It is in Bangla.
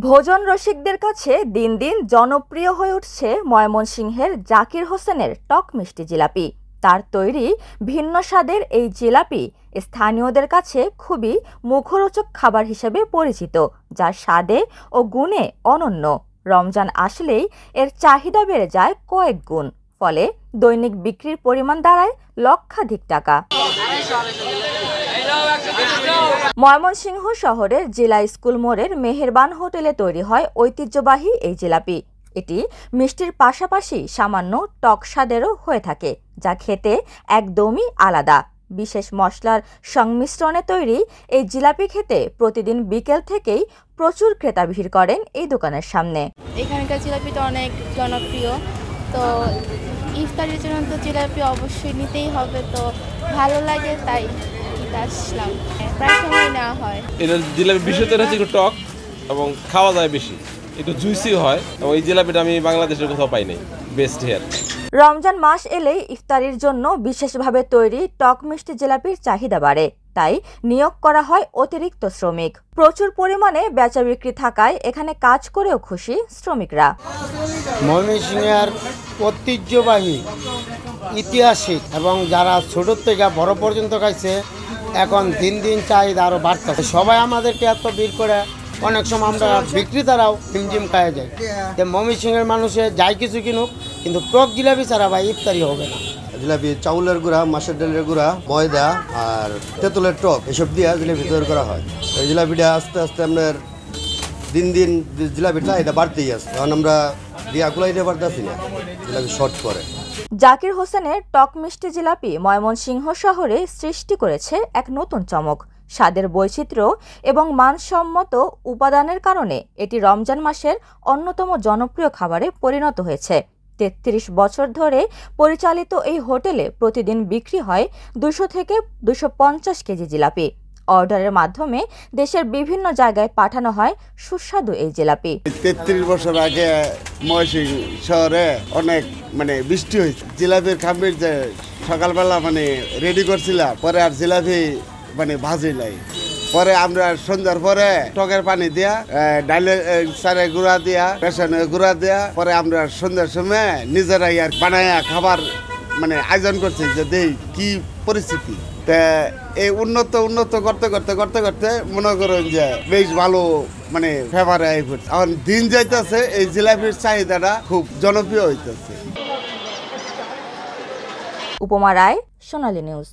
ভোজন রসিকদের কাছে দিন দিন জনপ্রিয় হয়ে উঠছে ময়মনসিংহের জাকির হোসেনের টক মিষ্টি জিলাপি। তার তৈরি ভিন্ন স্বাদের এই জিলাপি স্থানীয়দের কাছে খুবই মুখরোচক খাবার হিসেবে পরিচিত, যা স্বাদে ও গুণে অনন্য। রমজান আসলেই এর চাহিদা বেড়ে যায় কয়েক গুণ, ফলে দৈনিক বিক্রির পরিমাণ দাঁড়ায় লক্ষাধিক টাকা। ময়মনসিংহ শহরের জেলা স্কুল মোড়ের মেহেরবান হোটেলে তৈরি হয় ঐতিহ্যবাহী এই জিলাপি। এটি মিষ্টির পাশাপাশি সামান্য টক স্বাদেরও হয়ে থাকে, যা খেতে একদমই আলাদা। বিশেষ মশলার সংমিশ্রণে তৈরি এই জিলাপি খেতে প্রতিদিন বিকেল থেকেই প্রচুর ক্রেতা ভিড় করেন এই দোকানের সামনে। এখানকার জিলাপিটা অনেক জনপ্রিয়, তো ইফতারের জন্য তো জিলাপি অবশ্যই নিতেই হবে, তো ভালো লাগে তাই আসলাম। প্রায় সময় নেওয়া হয়। এটা জিলাপি বিশেষত হচ্ছে একটু টক এবং খাওয়া যায় বেশি, একটু জুইসি হয়, এবং এই জিলাপিটা আমি বাংলাদেশের কোথাও পাই নাই। Best hair. রমজান মাস এলেই ইফতারির জন্য বিশেষভাবে তৈরি টক মিষ্টি জিলাপির চাহিদা বাড়ে, তাই নিয়োগ করা হয় অতিরিক্ত শ্রমিক। প্রচুর পরিমাণে বেচা বিক্রি থাকায় এখানে কাজ করেও খুশি শ্রমিকরা। ময়মনসিংহের ঐতিহ্যবাহী ঐতিহাসিক এবং যারা ছোট থেকে বড় পর্যন্ত খাইছে, এখন দিন দিন চাহিদা আরও বাড়তেছে। সবাই আমাদেরকে এত ভিড় করে, অনেক সময় আমরা বিক্রেতারাও হিমঝিম খাওয়া যায়। ময়মনসিংহের মানুষে যাই কিছু কিনুক, কিন্তু টক জিলাপি ছাড়া ভাই ইফতারি হবে না। জিলাপি চাউলের গুঁড়া, মাছের ডালের গুঁড়া, ময়দা আর তেঁতুলের টক এসব দিয়ে জিলাপি তৈরি করা হয়। এই জিলাপিটা আস্তে আস্তে আপনার দিন দিন জিলাপির চাহিদা বাড়তেই আছে। কারণ আমরা দিয়া কুলাইতে পারতেছি না, জিলাপি শর্ট করে। জাকির হোসেনের টক মিষ্টি জিলাপি ময়মনসিংহ শহরে সৃষ্টি করেছে এক নতুন চমক। স্বাদের বৈচিত্র্য এবং মানসম্মত উপাদানের কারণে এটি রমজান মাসের অন্যতম জনপ্রিয় খাবারে পরিণত হয়েছে। ৩৩ বছর ধরে পরিচালিত এই হোটেলে প্রতিদিন বিক্রি হয় ২০০ থেকে ২৫০ কেজি জিলাপি। অর্ডারের মাধ্যমে দেশের বিভিন্ন জায়গায় পাঠানো হয় সুস্বাদু এই জিলাপি। ৩৩ বছর আগে ময়মনসিংহ শহরে অনেক বৃষ্টি হয়েছে। জিলাপির খামির যে সকালবেলা রেডি করছিলাম, পরে আর জিলাপি ভাজি নাই। পরে আমরা সন্ধ্যার পরে টকের পানি দিয়া, ডালের চারে গুঁড়া দিয়া, বেসনের গুঁড়া দিয়া, পরে আমরা সন্ধ্যার সময় নিজেরাই আর বানায়া খাবার আয়োজন করছি যে দেই কি পরিস্থিতি। এই উন্নত করতে করতে মনে করেন যে বেশ ভালো ফেভারে আই পড়ছে। এখন দিন যাইতেছে, এই জিলাপির চাহিদাটা খুব জনপ্রিয় হইতেছে। উপমা রায়, সোনালী নিউজ।